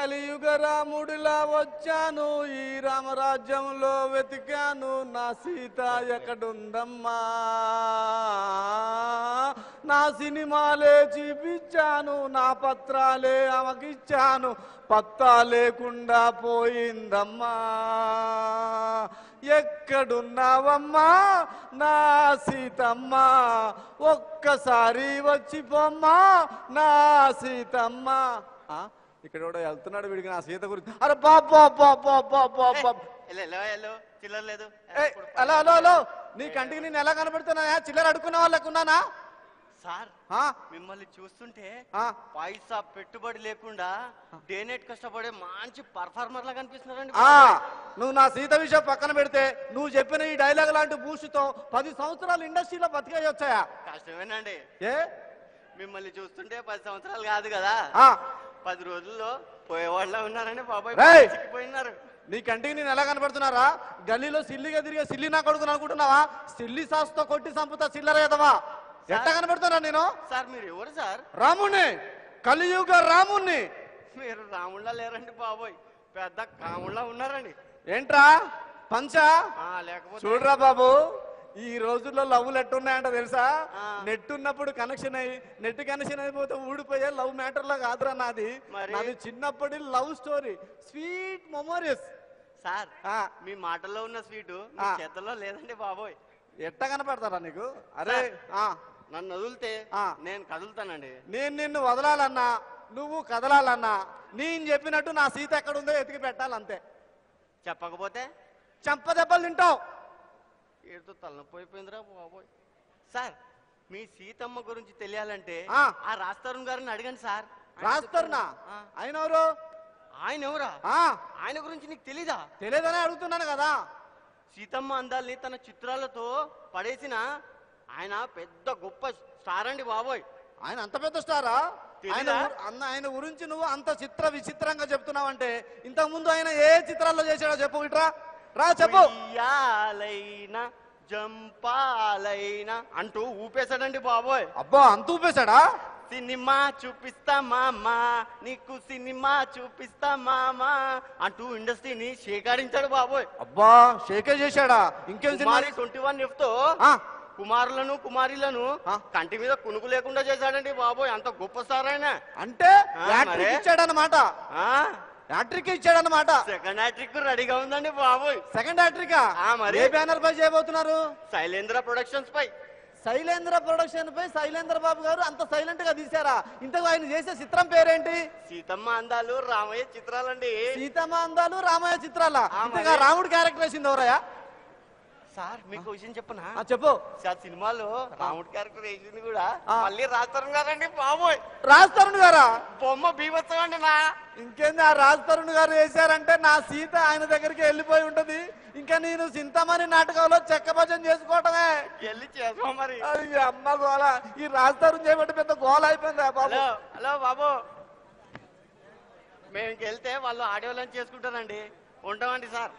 కలియుగ రాముడిలా వచ్చాను, ఈ రామరాజ్యంలో వెతికాను, నా సీత ఎక్కడుందమ్మా. నా సినిమాలే చూపించాను, నా పత్రాలే ఆమెకిచ్చాను, పత్తా లేకుండా పోయిందమ్మా. ఎక్కడున్నావమ్మా నా సీతమ్మ, ఒక్కసారి వచ్చిపోమ్మా నా సీతమ్మ. ఇక్కడ కూడా వెళ్తున్నాడు వీడికి నా సీత గురించి. అరే బాబా చిల్లర లేదు. హలో హలో హలో, నీ కంటికి నేను ఎలా కనబడుతున్నా? చిల్లర అడుక్కునే వాళ్ళకు ఉన్నానా సార్? మిమ్మల్ని చూస్తుంటే పైసా పెట్టుబడి లేకుండా డేనెట్ కష్టపడే మంచి పర్ఫార్మర్ లాగా కనిపిస్తున్నారండి. నువ్వు నా సీత విషయం పక్కన పెడితే నువ్వు చెప్పిన ఈ డైలాగ్ లాంటి బూస్ట్తో 10 సంవత్సరాలు ఇండస్ట్రీలో బతికేయొచ్చాయా? కష్టమేనండి. ఏ మిమ్మల్ని చూస్తుంటే 10 సంవత్సరాలు కాదు కదా, 10 రోజుల్లో పోయేవాళ్ళ ఉన్నారని బాబాయ్ పోయినారు. నీ కంటికి నేను ఎలా కనబడుతున్నారా? గల్లీలో సిల్లిగా తిరిగే సిల్లి నా కొడుకుని అనుకుంటున్నావా? సిల్లి సాస్తో కొట్టి సంపుతా చిల్లర కదవా? ఎట్లా కనబడుతున్నా నేను? సార్ మీరు ఎవరు సార్? రాముణ్ణి, కలియుగ రాముణ్ణి. మీరు రాముళ్ళ లేరండి బాబోయ్, పెద్ద కాముళ్ళ ఉన్నారండి. ఏంట్రా పంచా? లేకపోతే చూడరా బాబు, ఈ రోజుల్లో లవ్లు ఎట్టున్నాయంట తెలుసా? నెట్ ఉన్నప్పుడు కనెక్షన్ అయ్యి, నెట్ కనెక్షన్ అయిపోతే ఊడిపోయే లవ్ మ్యాటర్ లో కాదురా నాది. నాది చిన్నప్పటి love story, sweet memories. Sir మీ మాటల్లో ఉన్న స్వీటు చేతల్లో లేదండి బాబోయ్. ఎట్ట కనపడతారా నీకు? అరే నన్ను వదిలితే నేను కదులుతానండి. నేను నిన్ను వదలాలన్నా, నువ్వు కదలాలన్నా, నేను చెప్పినట్టు నా సీత ఎక్కడుందో ఎతికి పెట్టాలంతే. చెప్పకపోతే చెంప దెబ్బలు తింటావు. ఏడుతో తలనొప్పిపోయిందిరా బాబోయ్. సార్ మీ సీతమ్మ గురించి తెలియాలంటే ఆ రాజ్ గారిని అడగండి సార్. రాజ్ ఆయన ఎవరు? ఆయన ఎవరా? ఆయన గురించి నీకు తెలీదా? తెలియదనే అడుగుతున్నాను కదా. సీతమ్మ అందాల్ని తన చిత్రాలతో పడేసిన ఆయన పెద్ద గొప్ప స్టార్ అండి బాబోయ్. ఆయన అంత పెద్ద స్టారా? ఆయన గురించి నువ్వు అంత విచిత్రంగా చెప్తున్నావంటే ఇంతకు ముందు ఆయన ఏ చిత్రాల్లో చేశాడో చెప్పు. ఇట్రా రా చెప్పు. జంపాలైనా అంటూ ఊపేశాడండి బాబోయ్. అబ్బా అంత ఊపేశాడా? సినిమా చూపిస్తా మామా, నీకు సినిమా చూపిస్తా మామా అంటూ ఇండస్ట్రీని షేకాడించాడు బాబోయ్. అబ్బా షేకే చేశాడా? ఇంకేం? 21F తో కుమారులను కుమారులను కంటి మీద కునుకు లేకుండా చేశాడండి బాబోయ్. అంత గొప్ప స్టార్ ఆయన. అంటే ఇచ్చాడనమాట. హ్యాట్రిక్ ఇచ్చాడనమాట. సెకండ్ హ్యాట్రిక్ రెడీగా ఉందండి బాబోయ్. సెకండ్ హ్యాట్రిక్ మరి ఏ బ్యానర్ పై చేయబోతున్నారు? శైలేంద్ర ప్రొడక్షన్స్ పై. శైలేంద్ర ప్రొడక్షన్ పై శైలేంద్ర బాబు గారు అంత సైలెంట్ గా తీశారా? ఇంతకు ఆయన చేసే చిత్రం పేరేంటి? సీతమ్మ అందాలు రామయ్య చిత్రాలండి. సీతమ్మ అందాలు రామయ్య చిత్రాల. ఇంతగా రాముడు క్యారెక్టర్ వేసింది ఎవరయ్యా? సార్ మీకు విషయం చెప్పనా? చెప్పు. సార్ సినిమాలో రాముడు క్యారెక్టర్ వేసింది కూడా మళ్ళీ రాజ్ తరుణ్ గారండి బాబోయ్. రాజ్ తరుణ్ గారా? బొమ్మ బీభత్సం అండి. ఇంకేంది ఆ రాజ్ తరుణ్ గారు వేశారంటే నా సీత ఆయన దగ్గరికి వెళ్ళిపోయి ఉంటది. ఇంకా నేను చింతమని నాటకంలో చెక్క భజన చేసుకోవటమే. వెళ్ళి చేసుకో మరి. అమ్మ గోల, ఈ రాజ్ తరుణ్ చేయబట్టి పెద్ద గోల అయిపోయింది బాబు. హలో బాబు, మేము వెళ్తే వాళ్ళు ఆడియో లంచ్ చేసుకుంటారండి. ఉంటామండి సార్.